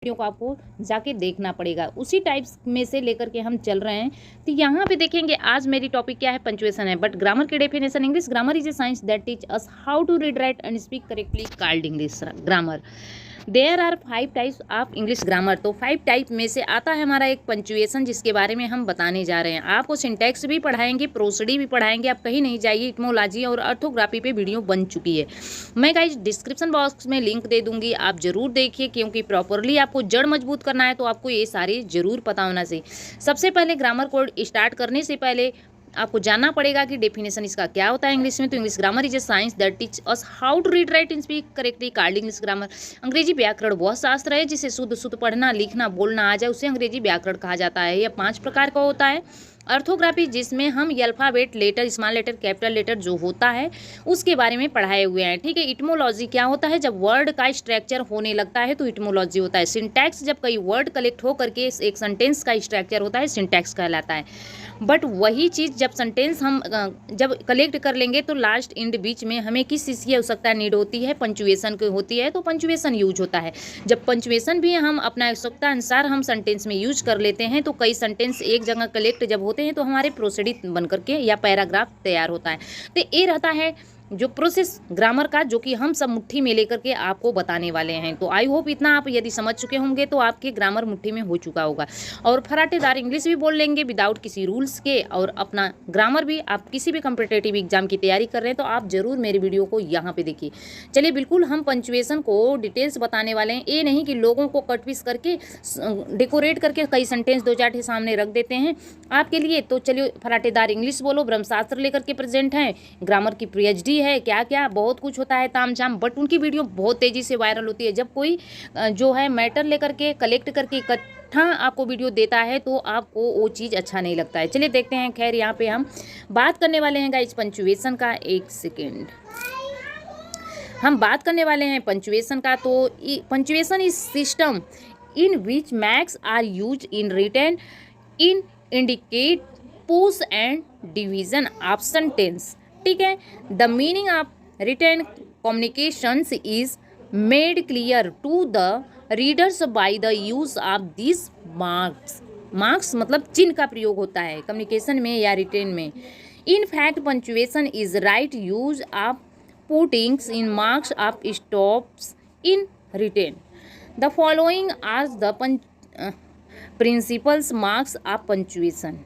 Video को आपको जाके देखना पड़ेगा। उसी टाइप्स में से लेकर के हम चल रहे हैं। तो यहाँ पे देखेंगे आज मेरी टॉपिक क्या है, पंचुएशन है। बट ग्रामर की definition, English grammar is a science that teach us how to read, write and speak correctly called English grammar. There are 5 types of English grammar. तो 5 टाइप में से आता है हमारा एक पंचुएशन, जिसके बारे में हम बताने जा रहे हैं। आपको सिंटैक्स भी पढ़ाएंगे, प्रोसडी भी पढ़ाएंगे, आप कहीं नहीं जाइए। इटमोलॉजी और ऑर्थोग्राफी पे वीडियो बन चुकी है। मैं गाइस डिस्क्रिप्शन बॉक्स में लिंक दे दूंगी, आप जरूर देखिए, क्योंकि प्रॉपरली आपको जड़ मजबूत करना है तो आपको ये सारे जरूर पता होना चाहिए। सबसे पहले ग्रामर कोड स्टार्ट करने से पहले आपको जानना पड़ेगा कि डेफिनेशन इसका क्या होता है इंग्लिश में। तो English grammar is a science that teach us how to read, write and speak correctly called English grammar. अंग्रेजी व्याकरण वह शास्त्र है जिसे शुद्ध शुद्ध पढ़ना, लिखना, बोलना आ जाए, उसे अंग्रेजी व्याकरण कहा जाता है। यह 5 प्रकार का होता है। ऑर्थोग्राफी, जिसमें हम alphabet, letter, small letter, capital letter जो होता है उसके बारे में पढ़ाए हुए हैं। ठीक है। इटमोलॉजी क्या होता है, जब वर्ड का स्ट्रक्चर होने लगता है तो इटमोलॉजी होता है। सिंटैक्स, जब कई वर्ड कलेक्ट हो करके एक सेंटेंस का स्ट्रक्चर होता है, सिंटैक्स कहलाता है। बट वही चीज़ जब सेंटेंस हम जब कलेक्ट कर लेंगे तो लास्ट एंड बीच में हमें किस चीज़ की आवश्यकता नीड होती है, पंचुएशन की होती है। तो पंचुएशन यूज होता है। जब पंचुएशन भी हम अपना आवश्यकता अनुसार हम सेंटेंस में यूज कर लेते हैं तो कई सेंटेंस एक जगह कलेक्ट जब होते हैं तो हमारे प्रोसीडी बन करके या पैराग्राफ तैयार होता है। तो ये रहता है जो प्रोसेस ग्रामर का, जो कि हम सब मुट्ठी में लेकर के आपको बताने वाले हैं। तो आई होप इतना आप यदि समझ चुके होंगे तो आपके ग्रामर मुट्ठी में हो चुका होगा और फराटेदार इंग्लिश भी बोल लेंगे विदाउट किसी रूल्स के। और अपना ग्रामर भी, आप किसी भी कॉम्पिटिटिव एग्जाम की तैयारी कर रहे हैं तो आप जरूर मेरी वीडियो को यहाँ पे देखिए। चलिए, बिल्कुल हम पंचुएशन को डिटेल्स बताने वाले हैं। ये नहीं कि लोगों को कट पीस करके डेकोरेट करके कई सेंटेंस 2-4 के सामने रख देते हैं आपके लिए। तो चलिए, फराटेदार इंग्लिश बोलो, ब्रह्मशास्त्र लेकर के प्रेजेंट हैं, ग्रामर की पीएचडी है, क्या क्या बहुत कुछ होता है तामझाम। बट उनकी वीडियो बहुत तेज़ी से वायरल होती है। जब कोई जो है मैटर लेकर के कलेक्ट करके इकट्ठा आपको वीडियो देता है तो आपको वो चीज़ अच्छा नहीं लगता है। चलिए देखते हैं। खैर, यहाँ पे हम बात करने वाले हैं गाइस पंचुएशन का। एक सेकेंड, हम बात करने वाले हैं पंचुएशन का। तो punctuation is system in which marks are use in written in indicate push and division of sentence. ठीक है। The meaning of written communications is made clear to the readers by the use of this marks. Marks मतलब चिन्ह का प्रयोग होता है communication में या रिटन में। In fact punctuation is right use of puttings in marks of stops in written. The following are the principals marks of punctuation.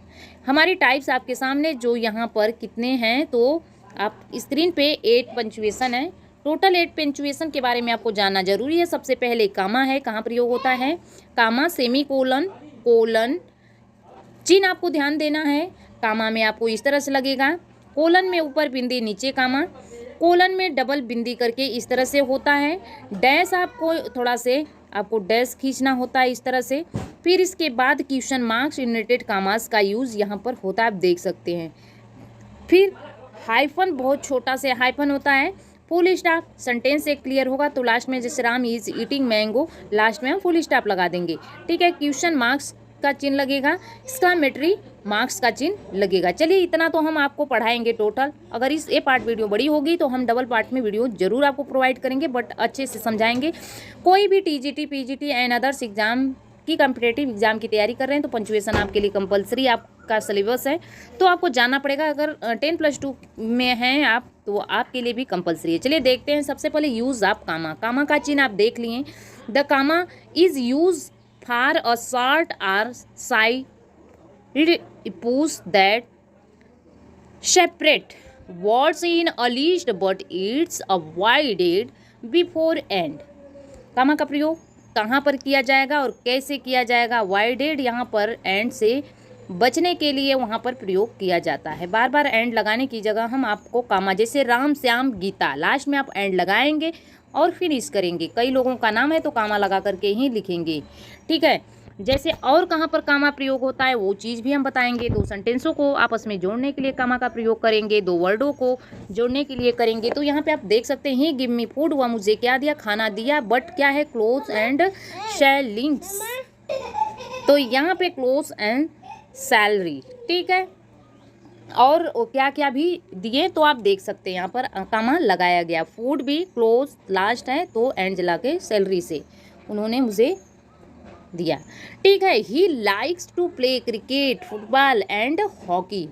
हमारी टाइप्स आपके सामने जो यहाँ पर कितने हैं, तो आप स्क्रीन पे 8 पंचुएशन है। टोटल 8 पंचुएशन के बारे में आपको जानना जरूरी है। सबसे पहले कामा है, कहाँ प्रयोग होता है कामा, सेमी कोलन, कोलन, चिन्ह आपको ध्यान देना है। कामा में आपको इस तरह से लगेगा, कोलन में ऊपर बिंदी नीचे कामा, कोलन में डबल बिंदी करके इस तरह से होता है। डैश आपको थोड़ा से आपको डैश खींचना होता है इस तरह से। फिर इसके बाद क्वेश्चन मार्क्स यूनाइटेड कामास का यूज़ यहाँ पर होता है, आप देख सकते हैं। फिर हाइफन, बहुत छोटा से हाइफन होता है। फुल स्टॉप, सेंटेंस एक क्लियर होगा तो लास्ट में जैसे Ram is eating mango, last में हम फुल स्टॉप लगा देंगे। ठीक है। क्वेश्चन मार्क्स का चिन्ह लगेगा, एक्सक्लेमेटरी मार्क्स का चिन्ह लगेगा। चलिए, इतना तो हम आपको पढ़ाएंगे टोटल। अगर ये पार्ट वीडियो बड़ी होगी तो हम डबल पार्ट में वीडियो जरूर आपको प्रोवाइड करेंगे, बट अच्छे से समझाएंगे। कोई भी TGT, PGT and others exam की कॉम्पिटिटिव एग्जाम की तैयारी कर रहे हैं तो पंचुएशन आपके लिए कंपलसरी आपका सिलेबस है, तो आपको जानना पड़ेगा। अगर 10+2 में हैं आप तो आपके लिए भी कंपलसरी है। चलिए देखते हैं। सबसे पहले यूज ऑफ कामा। कामा का चिन्ह आप देख लिए। The comma is use for a short or side push that separate words in a list but it's avoided before and. Comma का प्रयोग कहाँ पर किया जाएगा और कैसे किया जाएगा? वाइडेड यहाँ पर एंड से बचने के लिए वहाँ पर प्रयोग किया जाता है। बार बार एंड लगाने की जगह हम आपको कामा, जैसे राम, श्याम, गीता, लास्ट में आप एंड लगाएंगे और फिनिश करेंगे। कई लोगों का नाम है तो कामा लगा करके ही लिखेंगे। ठीक है। जैसे और कहाँ पर कामा प्रयोग होता है वो चीज़ भी हम बताएंगे। 2 सेंटेंसों को आपस में जोड़ने के लिए कामा का प्रयोग करेंगे, 2 वर्डों को जोड़ने के लिए करेंगे। तो यहाँ पे आप देख सकते हैं, गिव मी फूड, वह मुझे क्या दिया, खाना दिया, बट क्या है, क्लोथ एंड शेलिंग्स। तो यहाँ पे क्लोथ एंड सैलरी। ठीक है। और क्या क्या भी दिए तो आप देख सकते हैं यहाँ पर कामा लगाया गया। फूड भी, क्लोथ लास्ट है तो एंड जला के सैलरी से उन्होंने मुझे दिया। ठीक है, he likes to play cricket, football and hockey.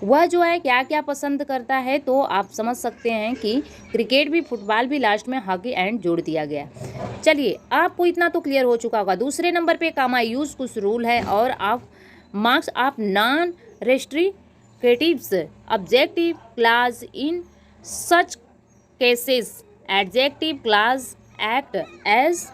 वह जो है क्या क्या पसंद करता है, तो आप समझ सकते हैं कि क्रिकेट भी, फुटबॉल भी, लास्ट में हॉकी एंड जोड़ दिया गया। चलिए, आपको इतना तो क्लियर हो चुका होगा। दूसरे नंबर पे कामा यूज कुछ रूल है और आप marks of non restrictives objective class in such cases adjective class act as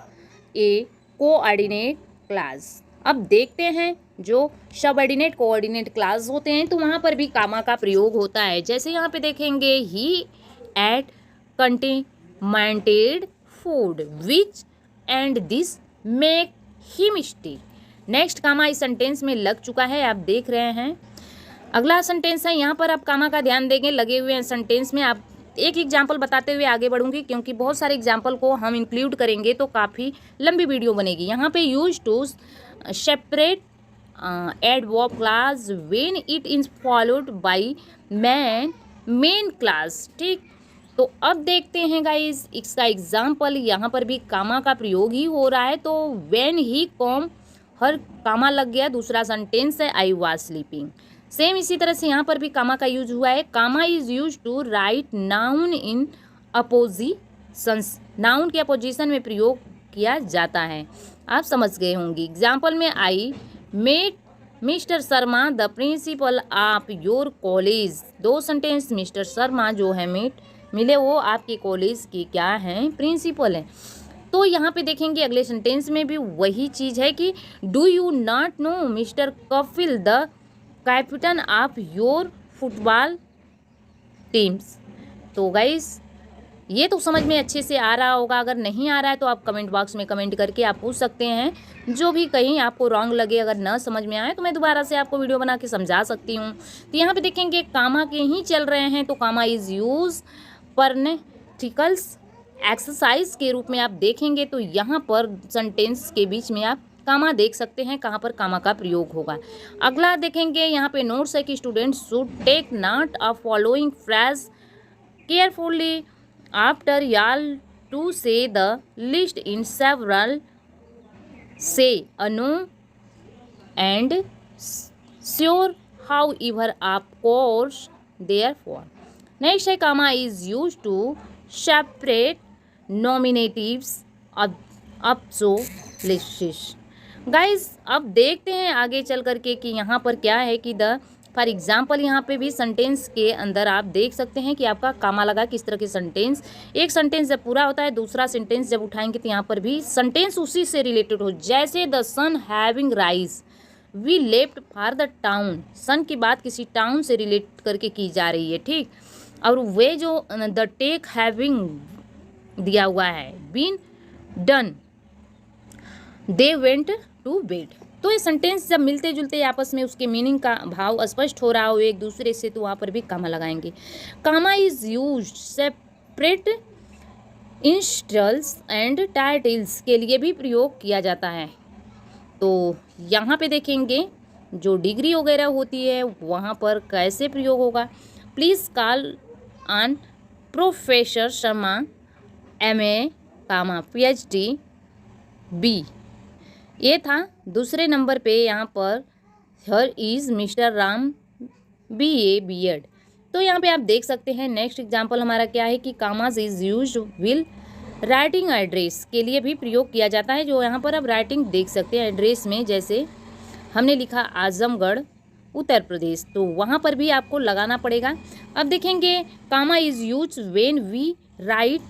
a coordinate class. अब देखते हैं जो सबऑर्डिनेट कोऑर्डिनेट क्लास होते हैं तो वहाँ पर भी कामा का प्रयोग होता है। जैसे यहाँ पे देखेंगे he ate contaminated food which and this make him stay. Next comma इस सेंटेंस में लग चुका है, आप देख रहे हैं। अगला सेंटेंस है, यहाँ पर आप कामा का ध्यान देंगे। लगे हुए हैं सेंटेंस में, आप एक एग्जाम्पल बताते हुए आगे बढ़ूंगी क्योंकि बहुत सारे एग्जाम्पल को हम इंक्लूड करेंगे तो काफ़ी लंबी वीडियो बनेगी। यहाँ पे use to separate adverb class when it is followed by main class. ठीक, तो अब देखते हैं गाइस इसका एग्जाम्पल। यहाँ पर भी कामा का प्रयोग ही हो रहा है। तो व्हेन ही कॉम, हर कामा लग गया। दूसरा सेंटेंस है आई वाज स्लीपिंग। सेम इसी तरह से यहाँ पर भी कामा का यूज हुआ है। Comma is use to write noun in appositions. Noun के अपोजिशन में प्रयोग किया जाता है, आप समझ गए होंगे। एग्जाम्पल में I met mister Sharma the principal of your college. दो सेंटेंस, मिस्टर शर्मा जो है मिले वो आपके कॉलेज के क्या हैं, प्रिंसिपल हैं। तो यहाँ पे देखेंगे अगले सेंटेंस में भी वही चीज़ है कि do you not know mister Kapil the captain of your football teams. तो गाइस ये तो समझ में अच्छे से आ रहा होगा। अगर नहीं आ रहा है तो आप कमेंट बॉक्स में कमेंट करके आप पूछ सकते हैं। जो भी कहीं आपको रॉन्ग लगे, अगर ना समझ में आए तो मैं दोबारा से आपको वीडियो बना के समझा सकती हूँ। तो यहाँ पे देखेंगे कामा के ही चल रहे हैं तो कामा इज यूज पर्नेटिकल्स एक्सरसाइज के रूप में आप देखेंगे तो यहाँ पर सेंटेंस के बीच में आप कामा देख सकते हैं कहाँ पर कामा का प्रयोग होगा। अगला देखेंगे यहाँ पे नोट्स है कि students should take note of following phrase carefully after y'all to say the list in several say a no and sure however of course therefore. Next है comma is used to separate nominatives up so lists. Guys अब देखते हैं आगे चल करके कि यहाँ पर क्या है कि द फॉर एग्जाम्पल यहाँ पे भी सेंटेंस के अंदर आप देख सकते हैं कि आपका कामा लगा किस तरह के सेंटेंस। एक सेंटेंस जब पूरा होता है, दूसरा सेंटेंस जब उठाएंगे तो यहाँ पर भी सेंटेंस उसी से रिलेटेड हो। जैसे the sun having rise we left for the town. Sun की बात किसी टाउन से रिलेट करके की जा रही है, ठीक। और वे जो द टेक हैविंग दिया हुआ है been done they went to bed. तो ये सेंटेंस जब मिलते जुलते आपस में उसके मीनिंग का भाव स्पष्ट हो रहा हो एक दूसरे से तो वहाँ पर भी कामा लगाएंगे। Comma is used separate installs and titles के लिए भी प्रयोग किया जाता है। तो यहाँ पे देखेंगे जो डिग्री वगैरह होती है वहाँ पर कैसे प्रयोग होगा। Please call on professor Sharma MA comma PhD B। ये था दूसरे नंबर पे यहाँ पर हर is mister Ram BA B.Ed। तो यहाँ पे आप देख सकते हैं नेक्स्ट एग्जांपल हमारा क्या है कि commas is used will writing address के लिए भी प्रयोग किया जाता है। जो यहाँ पर आप राइटिंग देख सकते हैं एड्रेस में, जैसे हमने लिखा आजमगढ़ उत्तर प्रदेश, तो वहाँ पर भी आपको लगाना पड़ेगा। अब देखेंगे comma is use when we write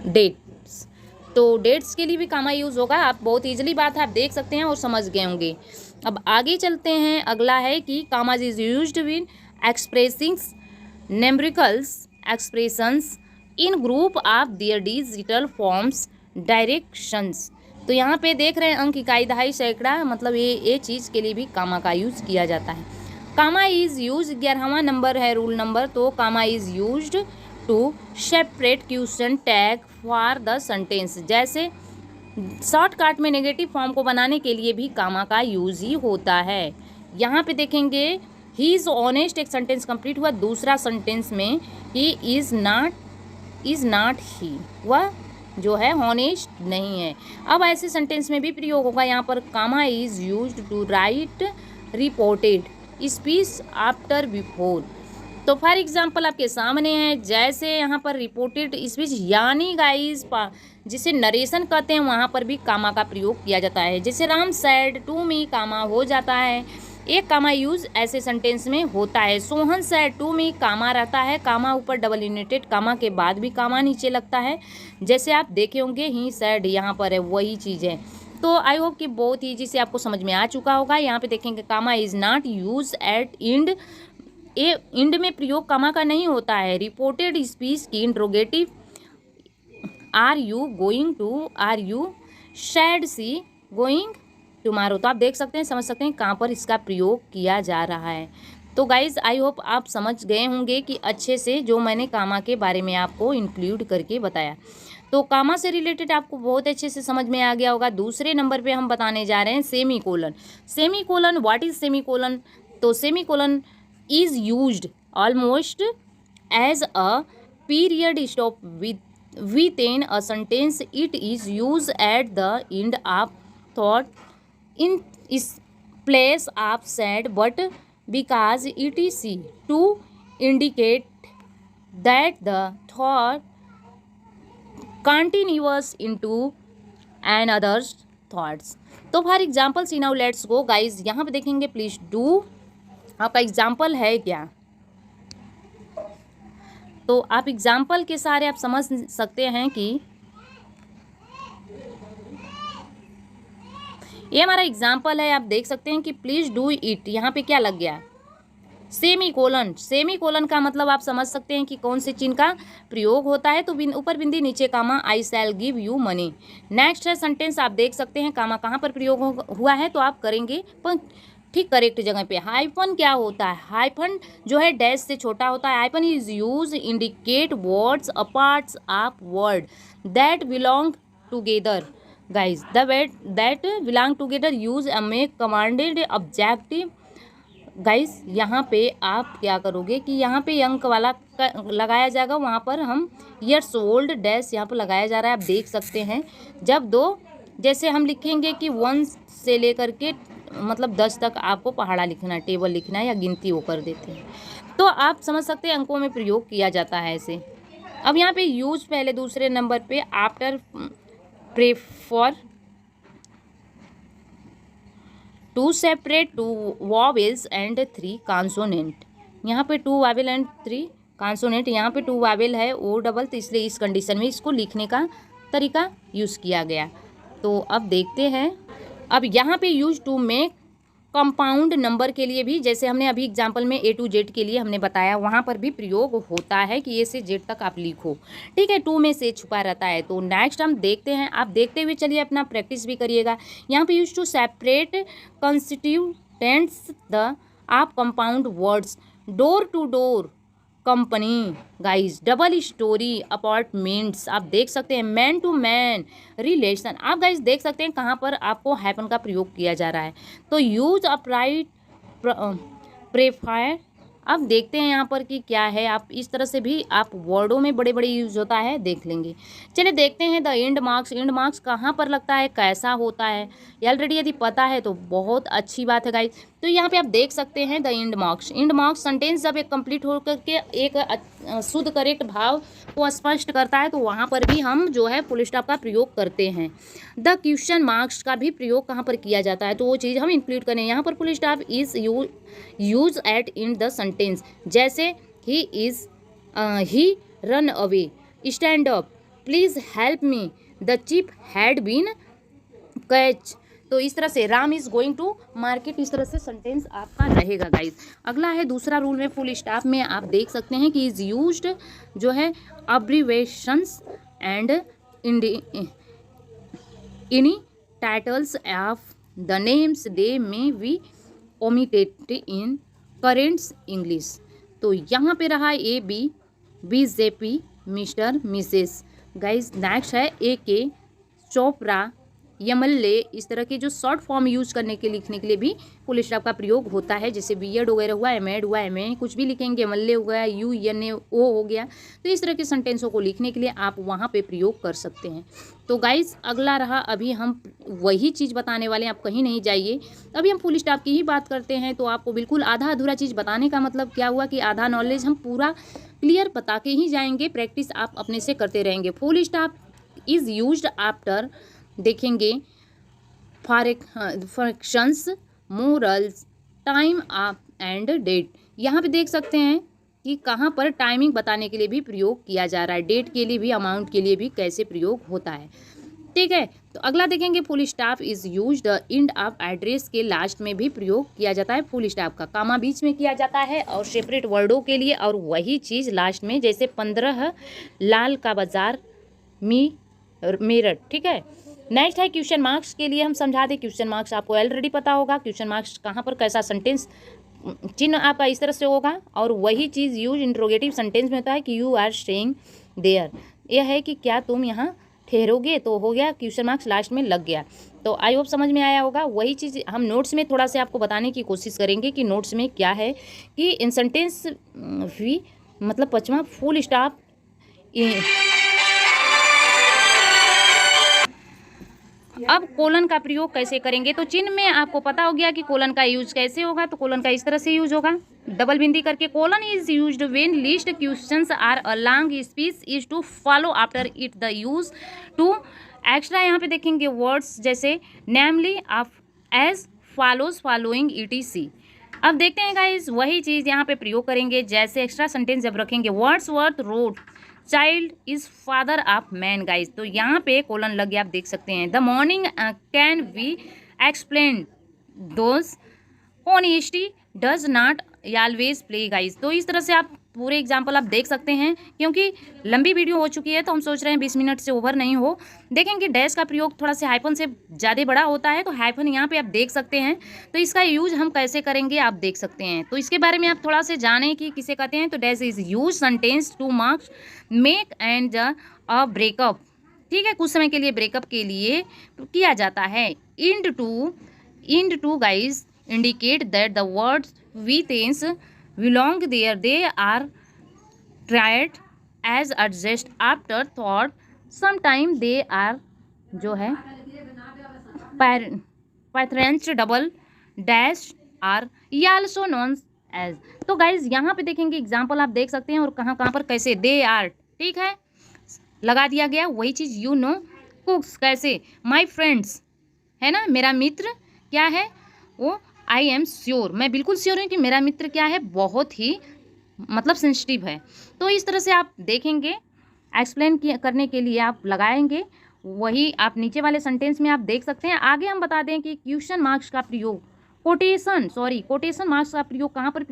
dates. तो डेट्स के लिए भी कामा यूज़ होगा। आप बहुत ईजिली बात है आप देख सकते हैं और समझ गए होंगे। अब आगे चलते हैं। अगला है कि comma is used when expressing numericals expressions in group of their digital forms directions. तो यहाँ पे देख रहे हैं अंक, इकाई, दहाई, सैकड़ा, मतलब ये चीज़ के लिए भी कामा का यूज़ किया जाता है। कामा इज यूज 11वां नंबर है रूल नंबर। तो comma is used to separate question tag for the sentence. जैसे शॉर्टकट में नेगेटिव फॉर्म को बनाने के लिए भी कामा का यूज ही होता है। यहाँ पे देखेंगे ही इज़ ऑनेस्ट, एक सेंटेंस कंप्लीट हुआ। दूसरा सेंटेंस में ही इज़ नॉट ही, वह जो है हॉनेस्ट नहीं है। अब ऐसे सेंटेंस में भी प्रयोग होगा यहाँ पर comma is used to write reported speech after before. तो फॉर एग्जाम्पल आपके सामने है, जैसे यहाँ पर रिपोर्टेड स्पीच यानी गाइस जिसे नरेशन कहते हैं वहाँ पर भी कामा का प्रयोग किया जाता है। जैसे राम सैड टू मी कामा हो जाता है, एक कामा यूज ऐसे सेंटेंस में होता है। सोहन सैड टू मी कामा रहता है, कामा ऊपर डबल यूनिटेड, कामा के बाद भी कामा नीचे लगता है। जैसे आप देखे होंगे ही सैड यहाँ पर है, वही चीज़ है। तो आई होप कि बहुत ईजी से आपको समझ में आ चुका होगा। यहाँ पे देखेंगे comma is not use at end, a end में प्रयोग कामा का नहीं होता है। रिपोर्टेड स्पीच की interrogative are you going to, are you sad see going tomorrow. तो आप देख सकते हैं, समझ सकते हैं कहाँ पर इसका प्रयोग किया जा रहा है। तो गाइज आई होप आप समझ गए होंगे कि अच्छे से जो मैंने कामा के बारे में आपको इंक्लूड करके बताया। तो कामा से रिलेटेड आपको बहुत अच्छे से समझ में आ गया होगा। दूसरे नंबर पे हम बताने जा रहे हैं semi colon. Semi colon, what is semi colon? तो semi colon is used almost as a period stop within a sentence. It is used at the end of thought in place of said, but because it is to indicate that the thought continues into another's thoughts. तो for example see now let's go guys, यहाँ पे देखेंगे please do आपका example है क्या। तो आप example के सारे आप समझ सकते हैं कि ये हमारा एग्जाम्पल है। आप देख सकते हैं कि प्लीज डू इट, यहाँ पे क्या लग गया? Semi colon. सेमी कोलन का मतलब आप समझ सकते हैं कि कौन से चिन्ह का प्रयोग होता है। तो ऊपर बिंदी नीचे comma, I shall give you money. Next है सेंटेंस, आप देख सकते हैं कामा कहाँ पर प्रयोग हुआ है, तो आप करेंगे ठीक करेक्ट जगह पे। हाइफन क्या होता है? हाइफन जो है डैश से छोटा होता है। Hyphen is use indicate words a parts of word that belong together. Guys that belong together use a make commanded objective. Guys यहाँ पे आप क्या करोगे कि यहाँ पे अंक वाला लगाया जाएगा, वहाँ पर हम ईयर्स ओल्ड डैश यहाँ पर लगाया जा रहा है। आप देख सकते हैं जब दो, जैसे हम लिखेंगे कि 1 से लेकर के मतलब 10 तक आपको पहाड़ा लिखना है, टेबल लिखना है या गिनती वो कर देते हैं, तो आप समझ सकते हैं अंकों में प्रयोग किया जाता है ऐसे। अब यहाँ पे यूज पहले दूसरे नंबर पे after prefer to separate 2 vowels and 3 consonant. यहाँ पे 2 वॉवेल एंड 3 कॉन्सोनेंट, यहाँ पे 2 वॉवेल है ओ डबल, तो इसलिए इस कंडीशन में इसको लिखने का तरीका यूज़ किया गया। तो अब देखते हैं, अब यहाँ पे use to make compound number के लिए भी, जैसे हमने अभी एग्जांपल में A to Z के लिए हमने बताया, वहाँ पर भी प्रयोग होता है कि A से Z तक आप लिखो। ठीक है, 2 में से छुपा रहता है। तो नेक्स्ट हम देखते हैं, आप देखते हुए चलिए अपना प्रैक्टिस भी करिएगा। यहाँ पे use to separate constituents the आप compound words, door to door company, guys double story apartments. आप देख सकते हैं मैन टू मैन रिलेशन। आप गाइज देख सकते हैं कहाँ पर आपको हैपन का प्रयोग किया जा रहा है। तो यूज अपराइट प्रेफायर। अब देखते हैं यहाँ पर कि क्या है। आप इस तरह से भी आप वर्डों में बड़े बड़े यूज होता है, देख लेंगे। चलिए देखते हैं the end marks. And marks कहाँ पर लगता है, कैसा होता है, ये ऑलरेडी यदि पता है तो बहुत अच्छी बात है गाइज। तो यहाँ पे आप देख सकते हैं the end marks. And marks sentence जब एक कंप्लीट होकर के एक शुद्ध करेक्ट भाव को स्पष्ट करता है, तो वहाँ पर भी हम जो है फुल स्टॉप का प्रयोग करते हैं। द क्वेश्चन मार्क्स का भी प्रयोग कहाँ पर किया जाता है, तो वो चीज़ हम इंक्लूड करें। यहाँ पर full stop is use at in the sentence, जैसे he run away, stand up, please help me, the chip had been catch. तो इस तरह से Ram is going to market, इस तरह से सेंटेंस आपका रहेगा गाइज। अगला है दूसरा रूल में फुल स्टॉप में आप देख सकते हैं कि इज यूज्ड जो है abbreviations and initials of the names they may we omitted in currents English. तो यहाँ पे रहा AB, BJP, mister missus. Guys next है AK चोपड़ा, यमल्ले, इस तरह के जो शॉर्ट फॉर्म यूज करने के लिखने के लिए भी फुल स्टॉप का प्रयोग होता है। जैसे बीएड वगैरह हुआ, एमएड हुआ, एमए कुछ भी लिखेंगे, यमल्ले हो गया, UNAO हो गया, तो इस तरह के सेंटेंसों को लिखने के लिए आप वहाँ पे प्रयोग कर सकते हैं। तो गाइस अगला रहा, अभी हम वही चीज़ बताने वाले हैं, आप कहीं नहीं जाइए। अभी हम फुल स्टॉप की ही बात करते हैं, तो आपको बिल्कुल आधा अधूरा चीज़ बताने का मतलब क्या हुआ कि आधा नॉलेज हम पूरा क्लियर बता के ही जाएंगे, प्रैक्टिस आप अपने से करते रहेंगे। Full stop is used after, देखेंगे, fractions, morals, time of and date. यहाँ पे देख सकते हैं कि कहाँ पर टाइमिंग बताने के लिए भी प्रयोग किया जा रहा है, डेट के लिए भी, अमाउंट के लिए भी कैसे प्रयोग होता है। ठीक है, तो अगला देखेंगे, full stop is used end of address के लास्ट में भी प्रयोग किया जाता है। फुल स्टॉप का कामा बीच में किया जाता है और सेपरेट वर्डों के लिए, और वही चीज़ लास्ट में, जैसे 15 लाल का बाजार मेरठ। ठीक है, नेक्स्ट है क्वेश्चन मार्क्स के लिए हम समझा दें। क्वेश्चन मार्क्स आपको ऑलरेडी पता होगा, क्वेश्चन मार्क्स कहाँ पर कैसा सेंटेंस चिन्ह आपका इस तरह से होगा, और वही चीज़ यूज इंट्रोगेटिव सेंटेंस में होता है कि यू आर स्टेइंग देयर, यह है कि क्या तुम यहाँ ठहरोगे, तो हो गया क्वेश्चन मार्क्स लास्ट में लग गया। तो आई होप समझ में आया होगा। वही चीज़ हम नोट्स में थोड़ा सा आपको बताने की कोशिश करेंगे कि नोट्स में क्या है कि इन सेंटेंस भी, मतलब 5वां फुल स्टॉप अब कोलन का प्रयोग कैसे करेंगे, तो चिन्ह में आपको पता हो गया कि कोलन का यूज कैसे होगा। तो कोलन का इस तरह से यूज होगा, डबल बिंदी करके। Colon is used when list questions are a long speech is to follow after it the use to extra. यहाँ पे देखेंगे वर्ड्स जैसे namely, of, as, follows, following, ETC। अब देखते हैं गाइस, वही चीज़ यहाँ पे प्रयोग करेंगे, जैसे एक्स्ट्रा सेंटेंस जब रखेंगे, Wordsworth wrote child is father of man. Guys तो यहाँ पे कोलन लग गया, आप देख सकते हैं। The morning can be explain those honesty does not always play. Guys तो इस तरह से आप पूरे एग्जाम्पल आप देख सकते हैं, क्योंकि लंबी वीडियो हो चुकी है तो हम सोच रहे हैं 20 मिनट से ओवर नहीं हो। देखेंगे डैश का प्रयोग थोड़ा सा हाइफन से ज़्यादा बड़ा होता है, तो हाइफन यहाँ पे आप देख सकते हैं। तो इसका यूज हम कैसे करेंगे आप देख सकते हैं। तो इसके बारे में आप थोड़ा से जानें कि किसे कहते हैं। तो dash is use sentence two marks make and a breakup. ठीक है, कुछ समय के लिए ब्रेकअप के लिए किया जाता है। End to guys indicate that the words we थेंस belong there, they are tried as adjust after thought, sometime they are जो है parents double dash are also known as। तो गाइज यहाँ पे देखेंगे एग्जाम्पल आप देख सकते हैं, और कहाँ कहाँ पर कैसे दे आर, ठीक है, लगा दिया गया। वही चीज़ यू नो कुक्स, कैसे माई फ्रेंड्स, है ना, मेरा मित्र क्या है वो, आई एम श्योर, मैं बिल्कुल श्योर हूँ कि मेरा मित्र क्या है, बहुत ही मतलब सेंसिटिव है। तो इस तरह से आप देखेंगे, एक्सप्लेन करने के लिए आप लगाएंगे। वही आप नीचे वाले सेंटेंस में आप देख सकते हैं। आगे हम बता दें कि क्वेश्चन मार्क्स का प्रयोग, कोटेशन मार्क्स का प्रयोग कहाँ पर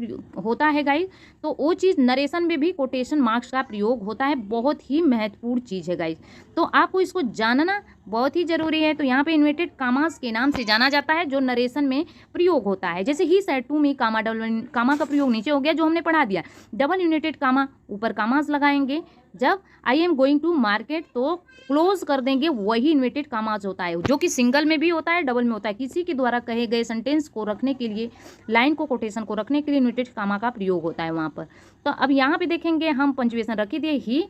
होता है गाइज, तो वो चीज़ नरेशन में भी कोटेशन मार्क्स का प्रयोग होता है। बहुत ही महत्वपूर्ण चीज़ है गाइज, तो आपको इसको जानना बहुत ही ज़रूरी है। तो यहाँ पे इन्वर्टेड कामास के नाम से जाना जाता है, जो नरेशन में प्रयोग होता है। जैसे he said to me, comma double, comma का प्रयोग नीचे हो गया जो हमने पढ़ा दिया, डबल यूनिटेड कामा, ऊपर कामास लगाएंगे। जब I am going to market तो क्लोज कर देंगे, वही इन्वर्टेड कामास होता है, जो कि सिंगल में भी होता है, डबल में होता है। किसी के द्वारा कहे गए सेंटेंस को रखने के लिए, लाइन को, कोटेशन को रखने के लिए इन्वर्टेड कामा का प्रयोग होता है वहाँ पर। तो अब यहाँ पे देखेंगे हम पंक्चुएशन रखी दिए, ही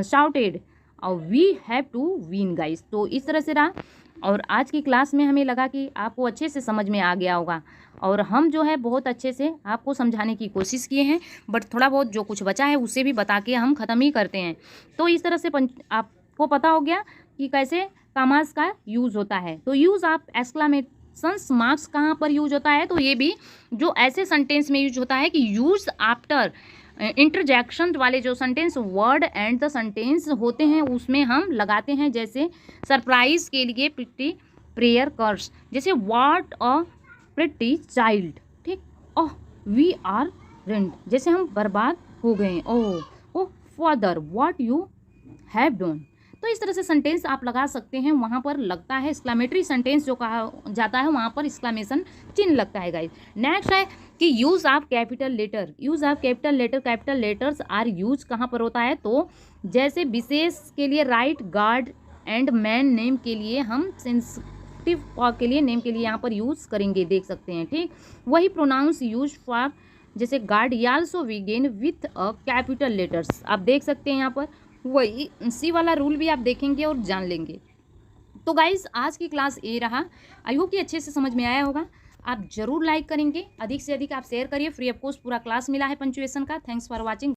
शाउटेड और we have to win. Guys तो इस तरह से रहा, और आज की क्लास में हमें लगा कि आपको अच्छे से समझ में आ गया होगा, और हम जो है बहुत अच्छे से आपको समझाने की कोशिश किए हैं, बट थोड़ा बहुत जो कुछ बचा है उसे भी बता के हम ख़त्म ही करते हैं। तो इस तरह से आपको पता हो गया कि कैसे कामास का यूज़ होता है। तो यूज़ ऑफ एक्सक्लामेशंस मार्क्स कहाँ पर यूज होता है, तो ये भी जो ऐसे सेंटेंस में यूज होता है कि यूज आफ्टर इंटरजेक्शन वाले जो sentence word and the sentence होते हैं उसमें हम लगाते हैं। जैसे सरप्राइज के लिए प्रिटी प्रेयर कर्स, जैसे व्हाट अ प्रिटी चाइल्ड, ठीक, ओह वी आर रेंट, जैसे हम बर्बाद हो गए, oh father what you have done. तो इस तरह से सेंटेंस आप लगा सकते हैं, वहाँ पर लगता है एक्सक्लामेटरी सेंटेंस जो कहा जाता है, वहाँ पर एक्सक्लामेशन चिन्ह लगता है गाइस। नेक्स्ट है कि use of capital letter, use of capital letter, capital letters are use कहाँ पर होता है, तो जैसे विशेष के लिए right guard and man name के लिए हम सेंसिटिव के लिए नेम के लिए यहाँ पर यूज़ करेंगे, देख सकते हैं, ठीक। वही प्रोनाउंस यूज फॉर जैसे guard also begin with a capital letters, आप देख सकते हैं यहाँ पर वही सी वाला रूल भी आप देखेंगे और जान लेंगे। तो गाइज आज की क्लास ये रहा, आई होप कि अच्छे से समझ में आया होगा। आप जरूर लाइक करेंगे, अधिक से अधिक आप शेयर करिए। फ्री ऑफ कॉस्ट पूरा क्लास मिला है पंचुएशन का। Thanks for watching.